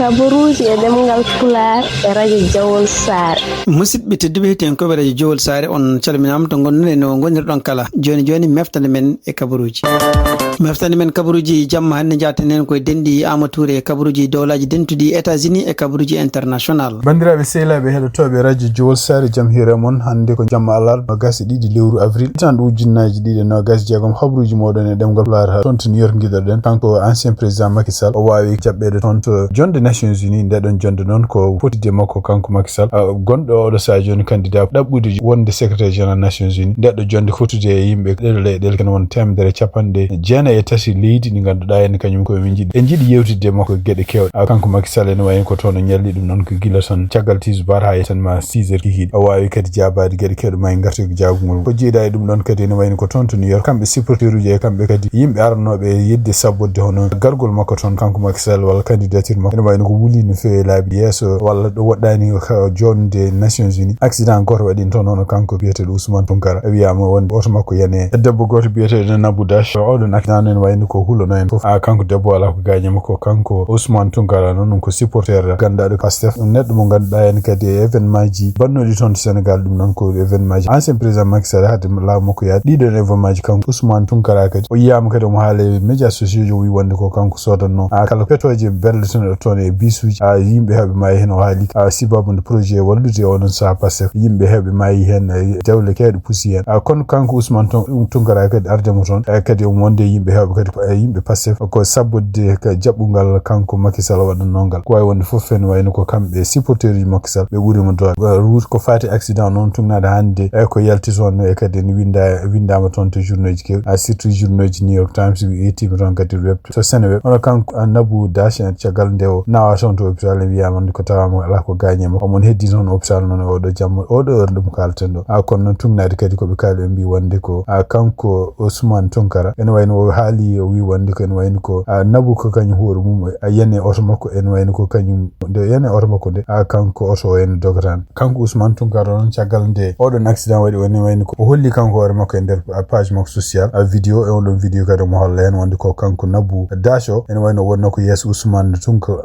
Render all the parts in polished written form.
kabaruji e demgal Pulaar e radio Jawol Sare. Musidɓe tedduɓe heten ko radio Jawol Sare on calminama to gonɗen no gonirɗon kala joni meftande men e kabaruji. Meftande men kabaruji jamma hande jatanen koye denɗi Amatoure e kabaruji dowlaji dentuɗi États-Unis e kabaruji international. Bandiraɓe sehlaɓe heɗotoɓe radio Jawol Sare jaam hiire moon hande ko jamma alal no gasi ɗiɗi lewru avril tan ujunnaji ɗiɗi no gasi jeegom habruji moɗon e ɗemgal Pulaar toon to New York guiɗoɗen kanko ancien président Macky Sall o wawi jaɓɓede toon to jonde Nations Unies ndeɗon jonde noon ko fotide makko kanko Macky Sall gonɗo oɗo sa joni candidat ɗaɓɓude wonde secrétaire général Nations Unies ndeɗo jonde fotude e yimɓe ɗeɗo leyɗele ken won temedere capanɗe jeenayi e tati leydi ɗi ganduɗa en kañum koye min jiiɗi en jiiɗi yewtidde makko gueɗe kewɗe kanko Macky Sall ene wayni ko toon o ñalli ɗum noon ko guila ton caggal tisbar ha yetanma 6 heures kikiɗe o wawi kadi jabade gueɗe kewɗe ma en garti ko jabugol ko jiiɗa e ɗum ɗon kadi ene wayni ko toon to New York kamɓe supporteur uji e kamɓe kadi yimɓe aranoɓe yidde sabbode hono gargol makko toon kanko Macky Sall walla candidature makko ene wayno ko wuli no fewi laabi yesso walla ɗo woɗɗani jonde Nations Unies accident goto waɗin toon hono kanko biyeteɗo Ousmane Tounkara wiyama wonde oto makko yane debbo goto biyeteɗo Nabou Dash oɗon accident ene wayno ko hulono en foof kanko debbo ala ko gañama ko kanko Ousmane Tounkara noon ko supporteur ganduɗo Pastef neɗɗo mo ganduɗa en kadi événement ji bannoɗi toon to Sénégal ɗum noon ko événement ji ancien président Macky Sall hadde laamu makko yaade ɗiɗon événement ji kanko Ousmane Tounkara kadi o yiyama kadi omo haale médias sociaux ji o wi wonde ko kanko sodanno kala petoje berleteneɗo toon e bisuji yimɓe heɓe maayi hen o haali sibabude projet wallude oɗon saaha Pastef yimɓe heɓe maayi hen dewle kewɗe puusi hen kono kanko Ousmane Tounkara kadi ardemo toon kadi omo wonde yimɓe heɓe kadi yimɓe Pastef ko sabbude ka jaɓɓugal kanko Macky Sall waɗannogal ko wawi wonde foof en wayno ko kamɓe supporteur uji Macky Sall ɓe ɓuurimo doole route ko fati accident noon tugnade hande ko yalti toon e kadi en windama toon to journée ji kewɗi surtout journée ji New York Times yettima toon kadi web to Seneweb ono kanko Nabou Dash caggal nde o nawa toon to hôpital wiyama ko tawama ala ko gañema omon heddi toon hôpital noon oɗo jamma oɗo heure ɗum kalten ɗo kono noon tugnade kadi koɓe kaali ɓe mbi wonde ko kanko Ousmane Tounkara ene wayno o haali o wi wonde ko ene wayno ko Nabou ko kañum hoore mum yane oto makko ene wayno ko kañum nde yane oto makko nde kanko oto o en dogatan kanko Ousmane Tounkara noon caggal nde oɗon accident waɗi ene wayno ko o holli kanko hoore makko e nder page makko social vidéo e onɗon vidéo kadi omo holla hen wonde ko kanko Nabou Dash o ene wayno wonno ko yeeso Ousmane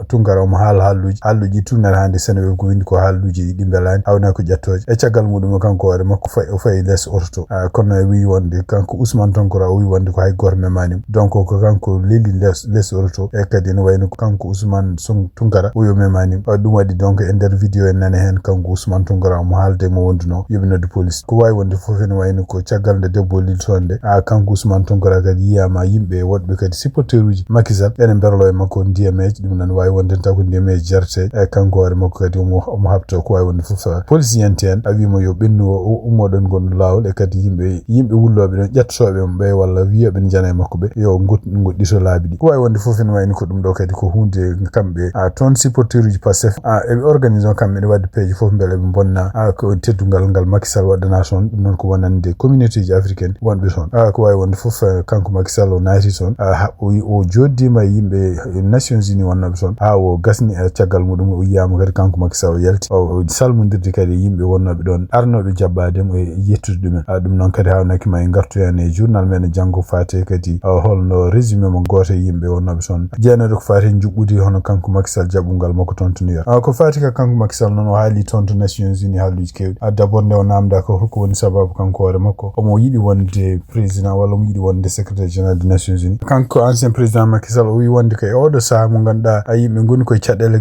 Tounkara omo haala haalluji tunnare hande Seneweb ko windi ko haalluji ɗi belani hawna ko ƴettoje e caggal muɗum kanko hoore makko o fayi less oto kono wi wonde kanko Ousmane Tounkara o wi wonde ko hay goto memani donc ko kanko leli less oto e kadi ene wayno ko kanko Ousmane Tounkara o yo memani ɗum waɗi donc e nder vidéo en nane hen kanko Ousmane Tounkara omo haalde mo wonduno yoɓinode police ko wawi wonde foof ene wayno ko caggal nde debbo liltonde kanko Ousmane Tounkara kadi yiyama yimɓe woɗɓe kadi supporteur uji Macky Sall ene berlo e makko ndiyameji ɗum nan wawi wonde taw ko ndiyameji jarte kanko hoore makko kadi omo habto ko wawi wonde foof police yente en a wimo yo ɓennu ummoɗon gonɗo lawol e kadi yimɓe wulloɓe ɗon ƴettotoɓe ɓe walla wiyaɓe ne jana e makko ɓe yo goɗɗito laabi ɗi ko wawi wonde foof ene wayni ko ɗum ɗo kadi ko hunde kamɓe toon supporteur uji Pastef eɓe organise on kamɓe ne wadde peeje foof beele ɓe bonna ko teddugal ngal Macky Sall waɗana toon ɗum noon ko wonande communauté ji africaine wonɓe toon ko wawi wonde foof kanko Macky Sall o naati toon o joddima e yimɓe Nations Unies wonnoɓe toon o gasni e caggal muɗum o yiyama kadi kanko Macky Sall o yalti o salmodirde kadi yimɓe wonnoɓe ɗon arnoɓe jabbademo e yettude ɗumen ɗum noon kadi hawnakima e gartu hen e journal men janggo fate kadi holno résumé mo goto e yimɓe wonnoɓe toon jeenode ko fati juɓɓudi hono kanko Macky Sall jaɓɓugal makko toon to New York ko fati ka kanko Macky Sall noon o haali toon to Nations Unies haalluji kewɗi d'abord nde o namda ko holko woni sababu kanko hoore makko omo yiɗi wonde président walla omo yiɗi wonde secrétaire général des Nations Unies kanko ancien président Macky Sall o wi wonde ko e oɗo saaha mo ganduɗa yimɓe goni koye caɗele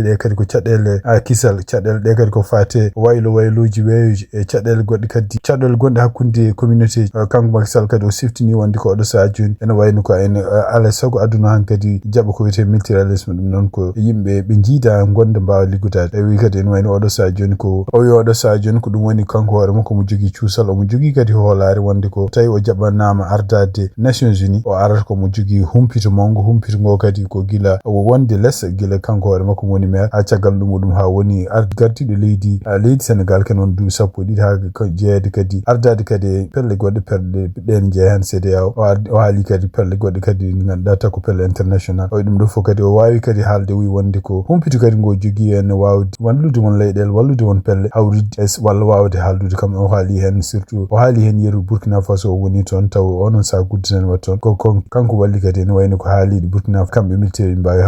ɗe kadi ko caɗele kisal caɗele ɗe kadi ko fate wayloji weeyoji e caɗele goɗɗe kadi caɗele gonɗe hakkude communauté ji kanko Macky Sall kadi o siftini wonde ko oɗo saaha joni ene wayno ko ene alay saago aduna han kadi jaɓa ko wiyete multilateralisme ɗum noon ko yimɓe ɓe jiida gonde mbawa liggudade e wi kadi ene wayno oɗo saaha joni ko o wi oɗo saaha joni ko ɗum woni kanko hoore makko mo jogui cuusal omo jogui kadi hoolare wonde ko tawi o jaɓɓannama ardade Nations Unies o arata komo jogui humpito ngo kadi ko gila wonde less gila kanko hoore makko woni maire caggal ɗum ha woni gardiɗo leydi Sénégal ken won duuɓi sappo ɗiɗi ha jeeyede kadi ardade kadi pelle goɗɗe perɗe ɗen jeeya hen CEDEAO o o haali kadi pelle goɗɗe kadi ganduɗa tako pelle international o ɗum ɗo fof kadi o wawi kadi haalde wi wonde ko humpitu kadi ngo jogui en wawde wallude won leyɗele wallude won pelle hawridde walla wawde haaldude kam o haali hen surtout o haali hen yeru Burkina Faso o woni toon taw onon sa gudditen wat toon ko kanko walli kadi ne wayno ko haaliɗe Burkina kamɓe militaire mbawi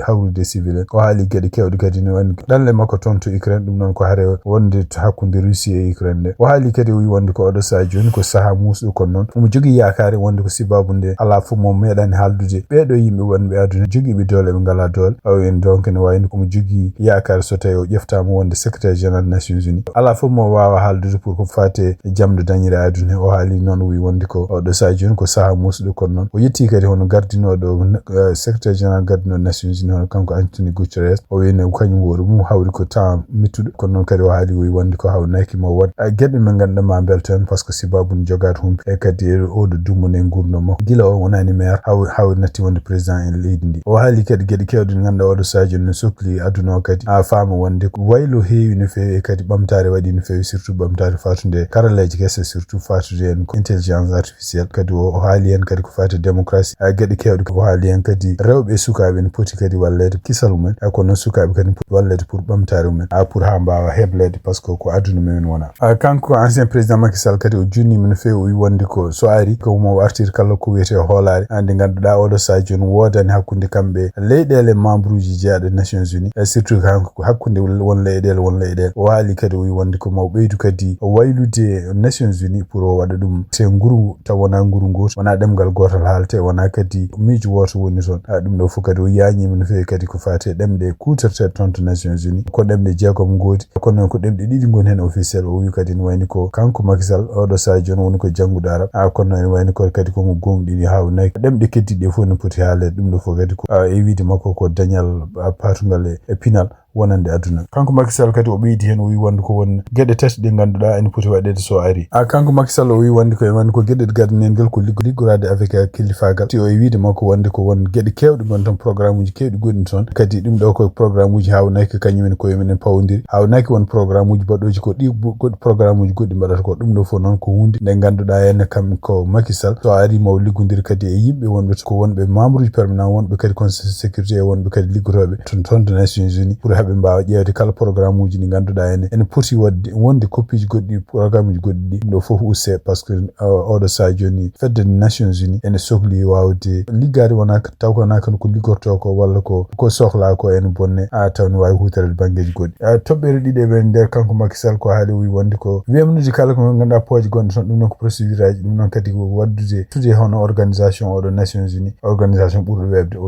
hawrude civil en o haali gueɗe kewɗe kadi ne wayno ɗanle makko toon to Ukraine ɗum noon ko haare wonde to hakkude Russie e Ukraine nde o haali kadi o wi wonde ko oɗo saha joni ko saaha musɗo kono noon omo jogui yakare wonde ko sibabu nde ala fof mo meeɗani haaldude ɓeɗo yimɓe wonɓe aduna joguiɓe doole ɓe ngala doole o en donc ne wayno komo jogui yakare so tawi o ƴeftama wonde secrétaire général Nations Unies ala fof mo wawa haaldude pour ko fate jamde dañire aduna o haali noon wi wonde ko oɗo saha joni ko saaha musɗo kono noon o yetti kadi hono gardinoɗo secrétaire général gardinoɗo Nations Unies hono kanko Antonio Guterres o wiyne kañum woori mum hawri ko temps mettuɗo kono noon kadi o haali wi wonde ko hawnaki mo wat gueɗe men ganduɗa ma belten par ce que sibabu ne jogade humpi e kadi oɗo dummone gurdom makko gila o wonani maire haw natti wonde président en leydi ndi o haali kadi gueɗe kewɗe ganduɗa oɗo sadio ne sohli aduna o kadi ha faama wonde ko waylo heewi no feewi e kadi ɓamtare waɗi no feewi surtout ɓamtare fatude karaleji kesse surtout fatude en ko intelligence artificielle kadi o haali hen kadi ko fati démocratie gueɗe kewɗe o haali hen kadi rewɓe e sukaɓe ne poti kadi wallede kisal mumen ko noon sukaɓe kadi poti wallede pour ɓamtare mumen pour ha mbawa heblede par ce que ko aduna mumen wona kanko ancien président Macky Sall kadi o junnima no feewi o wi wonde ko so ari ko mo artir kala ko wiyete hoolare ande ganduɗa oɗo saha joni wodani hakkude kamɓe leyɗele membre uji jeeyaɗo Nations Unies e surtout hakkude won leyɗele o haali kadi o wi wonde ko maw ɓeydu kadi o waylude Nations Unies pour o waɗa ɗum te nguru taw wona nguru goto wona ɗemgal gotal haalte wona kadi miijo woto woni toon ɗum ɗo fof kadi o yañima no feewi kadi ko fate ɗemɗe kutorteɗe toon to Nations Unies ko ɗemɗe jeegom goodi kono noon ko ɗemɗe ɗiɗi goni hen officiel o wi kadi ne wayni ko kanko Macky Sall oɗo saha joni woni ko jangguɗo arab kono ne wayni ko kadi komo gonɗini hawnaki ɗemɗe keddiɗe fof ne poti haalede ɗum ɗo fof kadi ko e wiide makko ko dañal patugal e pinal wonande aduna kanko Macky Sall kadi o ɓeydi hen o wi wonde ko won gueɗe tati ɗe ganduɗa ene poti waɗede so ari kanko Macky Sall o wi wonde ko wonde ko gueɗe gardanelgel ko liggorade avec kilifagal ti o e wiide makko wonde ko won gueɗe kewɗe gon toon programme uji kewɗi goɗɗi toon kadi ɗum ɗo ko programme uji hawnaki kañumen koye menen pawodiri hawnaki won programme uji baɗɗoji ko ɗi goɗɗi programme uji goɗɗi mbaɗata ko ɗum ɗo fof noon ko hunde nde ganduɗa henne kam ko Macky Sall so ari maw liggodiri kadi e yimɓe wonɓe ko wonɓe membre uji permanent wonɓe kadi conseil sécurité wonɓe kadi liggotoɓe toon de Nations Unies pour heɓe mbawa ƴeewde kala programme uji ɗi ganduɗa ene poti wonde copie goɗɗi programme uji goɗɗi ɗi ɗum ɗo fof usse par ce que oɗo saha joni fedde Nations Unies ene sohli wawde liggade wona taw ko wona ko liggorto ko walla ko sohla ko ene bonne taw ne wawi hutorede banggueji goɗɗi toɓɓere ɗiɗi e nder kanko Macky Sall ko haali wi wonde ko wemnude kala ko ganduɗa pooje gonɗe toon ɗum noon ko procédure aji ɗum noon kadi ko waddude tude hono organisation oɗo Nations Unies organisation ɓurɗo webde o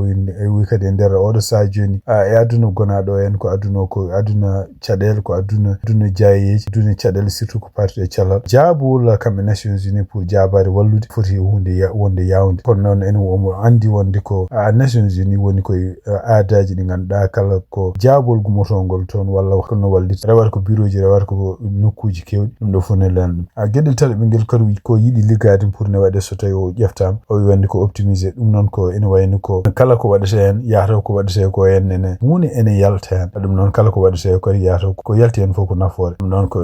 wi kadi e nder oɗo saha joni e aduna gonaɗo en ko aduna caɗele ko aduna jayeji aduna caɗele surtout ko partude cellal jaabowol kamɓe Nations Unies pour jabade wallude foti wonde yawde kono noon en omo andi wonde ko Nations Unies woni koye aadaji ɗi ganduɗa kala ko jaabol gumotongol toon walla kono wallita rewata ko bureau ji rewata ko nokkuji kewɗi ɗum ɗo fof ne len ɗum gueɗel tati ɓinguel kadi ko yiiɗi liggade pour ne waɗe so tawi o ƴeftama o wi wonde ko optimisé ɗum noon ko ene wayno ko kala ko waɗete hen yahata ko waɗete ko hen ene yalta hen ɗum noon kala ko waɗete kadi yahata ko yalti hen fof ko nafoore ɗum noon ko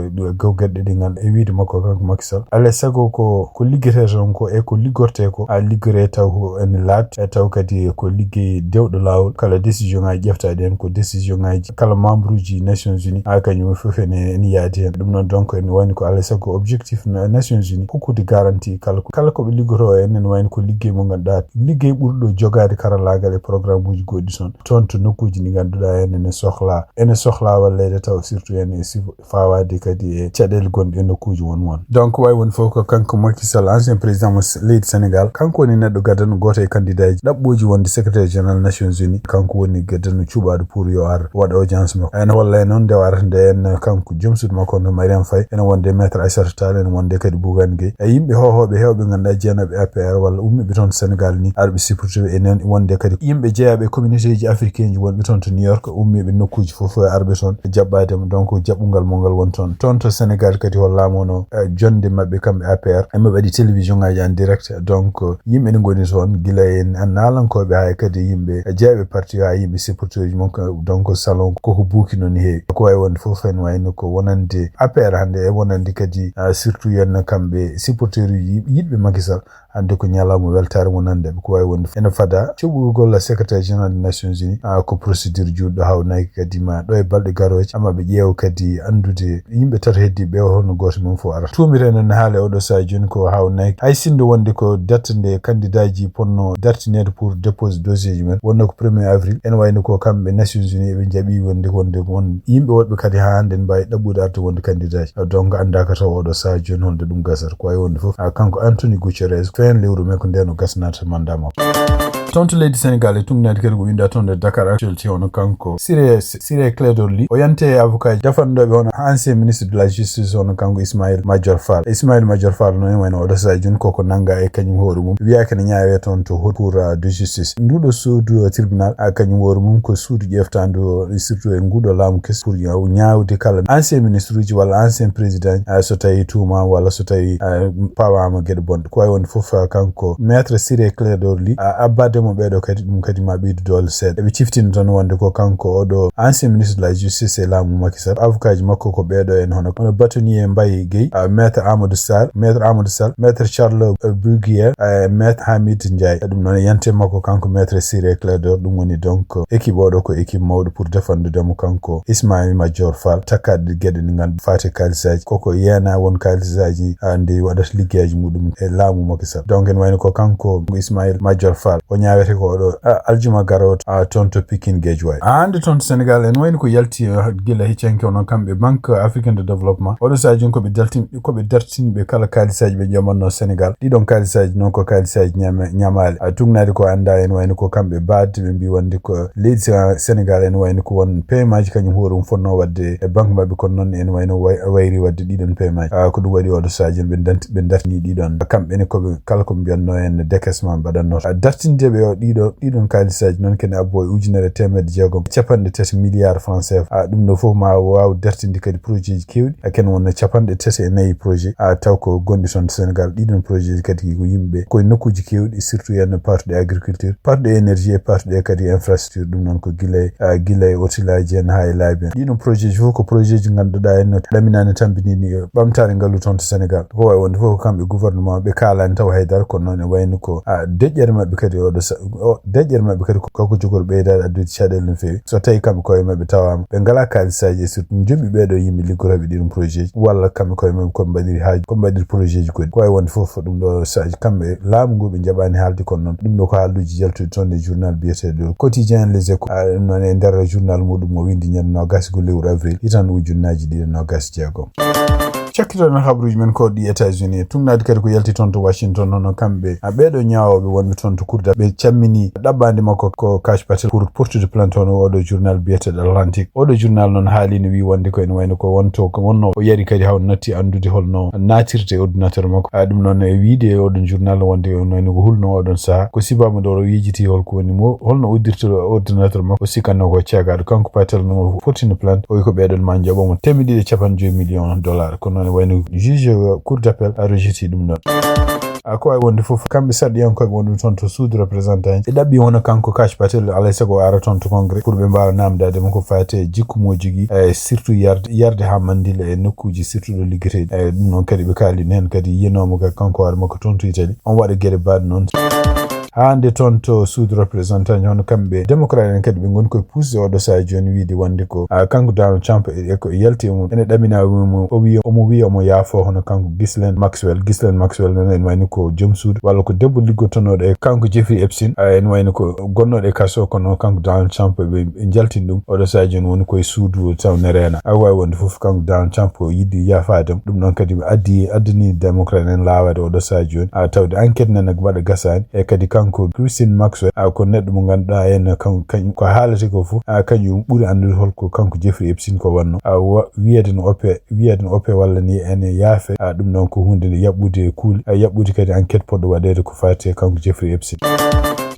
gueɗɗe ɗi ganduɗa e wiide makko kanko Macky Sall alay saago ko liggete toon ko ko liggorte ko liggore taw ko ene laaɓi taw kadi ko liggey dewɗo lawol kala décision ngaji ƴeftaɗi hen ko décision ngaji kala membre uji Nations Unies kañum fof ene yaadi hen ɗum noon donc ene wayni ko alay saago objectif Nations Unies hokkude garantie kala koɓe liggoto en ene wayni ko liggey mo ganduɗa liggey ɓurɗo jogade karallagal e programme uji goɗɗi toon to nokkuji ɗi ganduɗa hen ene sohla wallede taw surtout ene fawade kadi e caɗele gonɗe e nokkuji won donc way woni fof ko kanko Macky Sall ancien président mo leydi Sénégal kanko woni neɗɗo gaddano goto e candidat ji ɗaɓɓoji wonde secrétaire général Nations Unies kanko woni gaddano cuɓaɗo pour yo ar waɗa audience makko ene walla e noon nde warata nde en kanko joom suudu makko no Mariame Faye ene wonde maître Aissata Tall ene wonde kadi Bougane Gueye e yimɓe hohoɓe hewɓe ganduɗa jeenoɓe APR walla ummiɓe toon to Sénégal ni arɓe supporter enen wonde kadi yimɓe jeeyaɓe communauté ji africain ji wonɓe toon to New York ummiɓe nokkuji fof arɓe toon jaɓɓademo donc jaɓɓungal mo ngal won toon to Sénégal kadi hollama no jonde mabɓe kamɓe APR ema waɗi télévision ngaji en direct donc yimɓe ne goni toon guila en nalankoɓe ha kadi yimɓe jeeɓe parti ha yimɓe supporter ji mon donc salon koko buuki noon heewi ko way wonde fof en wayno ko wonande APR hande e wonande kadi surtout yenno kamɓe supporter uji yiɗɓe Macky Sall hande ko nyalamo weltare mo nande ko way wonde ene fada cubugol secrétaire général des nations unies ko procédure juɗɗo hawnaki kadi ma ɗo e balɗe garoje amma ɓe ƴeewa kadi andude yimɓe tata heddi ɓe hono goto mum fo ara tumire non haale oɗo sa joni ko hawnaki hay sindo wonde ko date nde candidat ji ponno dartinede pour dépose dossier ji men wonno ko 1er avril en wayno ko kamɓe nations unies ɓe jaaɓi wonde won yimɓe woɗɓe kadi ha hande mbawi ɗaɓɓude arde wonde candidat ji donc andaka taw oɗo sa joni holde ɗum gasata ko way wonde foof kanko Anthony Guterres fen lewru men ko ndeno gasnata mandat makko tonto leydi Sénégal e tumnade kadi ko winda toon de Dakar Actualité hono kanko Siré Clédor Ly o yante avocat jafanɗoɓe hono ancien ministre de la justice hono kanko Ismaïla Madior Fall noon wayno oɗo sa joni koko nanga e kañum hoore mum wiyaka ne ñaawe toon to haute cour de justice nduɗo suudu tribunal kañum hoore mum ko suudu ƴeftandu surtout e nguɗo laamu kes pour ñaawde kala ancien ministre uji walla ancien président so tawi tuuma walla so tawi pawama gueɗe bonɗe ko way wonde foof kanko maître Siré Clédor Ly abbade mo ɓeɗo kadi ɗum kadi ma ɓeydu dole seeɗa ɓe ciftini tan wonde ko kanko oɗo ancien ministre de la justice e laamu Macky Sall avocat ji makko ko ɓeɗo en hono bâtonnier Mbaye Gueye maître Amadou Sall maître Charles Bruguière maître Hamid Ndiaye ɗum noon yante makko kanko maître Siré Clédor ɗum woni donc équipe oɗo ko équipe mawɗo pour défendudemo kanko Ismaïla Madior Fall takkade gueɗe ɗe ganduɗa fati kalisaji koko yena won kalisaji nde waɗata liggueji muɗum e laamu Macky Sall donc en wayno ko kanko Ismaïla Madior Fall o ñawete ko oɗo aljuma garoto toon to Pikine Guédiawaye hande toon to Sénégal en wayno ko yalti gila hiccenke onon kamɓe banque africaine de développement oɗo sa joni koɓe dartiniɓe kala kalisaji ɓe jomanno Sénégal ɗiɗon kalisaji noon ko kalisaji ñamali tugnade ko anda en wayno ko kamɓe badde ɓe mbi wonde ko leydi Sénégal en wayno ko won paiement ji kañum hoore mum fonno wadde e banque mabɓe kono noon en wayno wayri wadde ɗiɗon paiement ji ko ɗum waɗi oɗo sa joni ɓe dartini ɗiɗon kamɓene koɓe kala koɓe mbiyatno en décaissement mbaɗanno dartindeɓe o ɗiɗon kalisaji noon kene abbo e ujunere temedde jeegom capanɗe tati milliard francs CFA ɗum ɗo foof ma waw dartinde kadi projet ji kewɗi ken wonno capanɗe tati e nayyi projet taw ko gonɗi toon Sénégal ɗiɗon projet ji kadi ko yimɓe koye nokkuji kewɗi surtout yenno partuɗe agriculture partuɗe énergie e partuɗe kadi infrastructure ɗum noon ko guila e hôtelaji en ha e laabi en ɗiɗon projet ji fof ko projet ji ganduɗa henno ɗaminani tambinini ɓamtare ngallu toon to Sénégal ko way wonde fof ko kamɓe gouvernement ɓe kalani taw haydara kono noon e wayno ko deƴƴere mabɓe kadi deƴƴere mabɓe kadi kako jogol ɓeydade addude caɗele no fewi so tawi kamɓe koye mabɓe tawama ɓe ngala kalisaji e surtout joɓi ɓeɗo yimɓe liggoroɓe ɗiɗum projet ji walla kamɓe koye mabɓe koɓe mbaɗiri haaji koɓe mbaɗiri projet ji goɗɗi ko way wonde foof ɗum ɗo saji kamɓe laamu ngu ɓe jaɓani haalde kono noon ɗum ɗo ko haalduji jaltude toon e journal biyeteɗo quotidien les échos ɗum noon e nder journal muɗum o windi ñande nogas lewru avril hitan ujunnaji ɗiɗi nogas jeegom cakkitoɗen habruji men ko ɗi États-Unis tugnade kadi ko yalti toon to Washington noon kamɓe ɓeɗo ñawoɓe wonɓe toon to kurda ɓe cammini ɗaɓɓande makko ko Kash Patel pour portude plainte on oɗo journal biyeteɗo Atlantique oɗo journal noon haalino wi wonde ko ene wayno ko wonno o yari kadi haw natti andude holno natirte ordinateur makko ɗum noon e wiide oɗon journal wonde wayno ko hulno oɗon saaha ko sibama ɗo o yejiti holko woni holno uddirte ordinateur makko o sikkanno ko cagaɗo kanko Patel no fotino plainte o wi ko ɓeɗon ma jaɓomo $250 million kono wayno juge cour d'appel a rejeti ɗum ɗon ko way wonde foof kamɓe sarɗiyankoɓe wonɗum toon to suudu représentant ji ɓe ɗaɓɓi hono kanko Kash Patel alay saago ara toon to congrès pour ɓe mbawa namdademo ko fate jikku mo jogui surtout yarde ha mandila e nokkuji surtout ɗo liggueteɗi ɗum noon kadi ɓe kalino hen kadi yiyanomo kadi kanko waɗa makko toon to Italie on waɗa gueɗe baɗe noon hande toon to suudu représentant hono kamɓe démocrate en kadi ɓe goni koye pusde oɗo saha joni wiide wonde ko kanko Donald Trump ko yalti mum ene ɗamina omo wiya omo yaafo hono kanko Ghislaine Maxwell noon en wayno ko joom suudu walla ko debbo liggotonoɗo e kanko Jeffrey Epstein en wayno ko gonnoɗo e kaso kono kanko Donald Trump ɓe jaltini ɗum oɗo saha joni woni koye suudu tawne reena wawi wonde foof kanko Donald Trump o yiddi yaafademo ɗum ɗon kadi addani démocrate en lawade oɗo saha joni tawde enquête nana waɗa gasani e kadi kanko Christine Maxwell ko neɗɗo mo ganduɗa en ko haalete ko fof kañum ɓuuri andude holko kanko Jeffrey Epstein ko wanno wiyede no oppe walla ni ene yaafe ɗum noon ko hunde nde yaɓɓude kuuli yaɓɓude kadi enquête poɗɗo waɗede ko fate kanko Jeffrey Epstein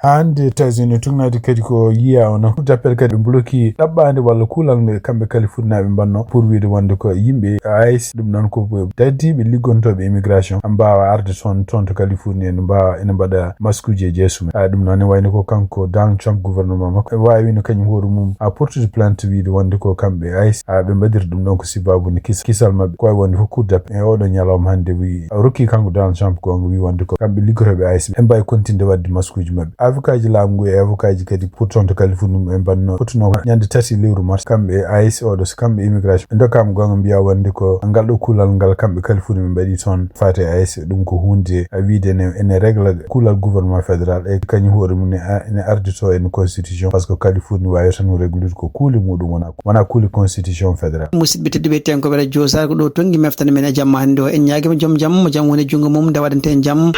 hande États-Unis tugnade kadi ko yiya ono d'appel kadi bloki dabbande walla kulande kambe California be banno pour wiide wonde ko yimbe AIS dum non ko daddi be liggontobe immigration ambawa arde ton to California no ba ene bada maskuje jesume dum non ne wayno ko kanko Donald Trump gouvernement makko wawi no kanyum horu mum a portude plante wiide wonde ko kambe AIS be mbadir dum non ko sibabu ni kisal mabbe ko wonde ko kudda e odo nyalom hande wi rokki kanko Donald Trump ko wi wonde ko kambe liggotobe AIS en bay kontinde wadde maskuje mabbe avocat lamgu e avocat kadi pour ton to California en banno fotuno nyande tati lewru mars kambe AIS odo kambe immigration ndokam gonga biya wonde ko ngal do kulal ngal kambe California mbadi ton fate AIS dum ko hunde a wiide ne règle kulal gouvernement fédéral e kany hoore mun ne ardito en constitution parce que California wawi tan réguler ko kuli mudum wana kuli constitution fédéral musidɓe tedduɓe ten ko ɓeɗa josar ko ɗo tongi meftane men e jamma hande o en ñaguima joom jaam mo jaam woni jungo mum dawaɗante en jaam